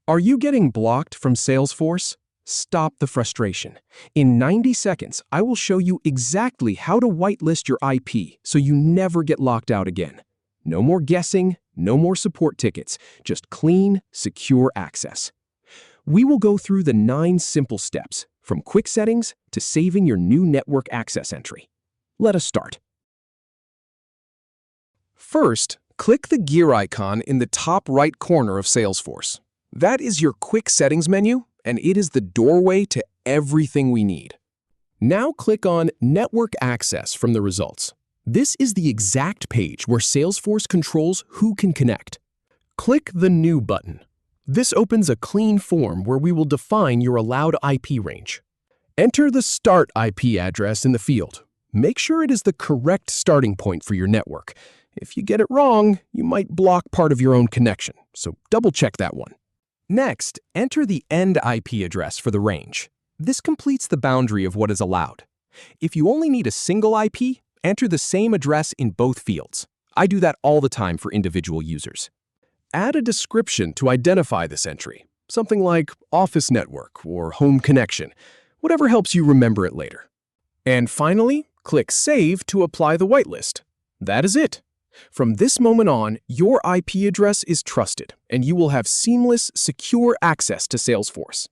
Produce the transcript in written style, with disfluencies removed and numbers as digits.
Are you getting blocked from Salesforce? Stop the frustration. In 90 seconds, I will show you exactly how to whitelist your IP so you never get locked out again. No more guessing, no more support tickets, just clean, secure access. We will go through the 9 simple steps, from quick settings to saving your new network access entry. Let us start. First, click the gear icon in the top right corner of Salesforce. That is your quick settings menu, and it is the doorway to everything we need. Now click on Network Access from the results. This is the exact page where Salesforce controls who can connect. Click the New button. This opens a clean form where we will define your allowed IP range. Enter the Start IP address in the field. Make sure it is the correct starting point for your network. If you get it wrong, you might block part of your own connection, so double-check that one. Next, enter the end IP address for the range. This completes the boundary of what is allowed. If you only need a single IP, enter the same address in both fields. I do that all the time for individual users. Add a description to identify this entry, something like Office Network or Home Connection, whatever helps you remember it later. And finally, click Save to apply the whitelist. That is it. From this moment on, your IP address is trusted, and you will have seamless, secure access to Salesforce.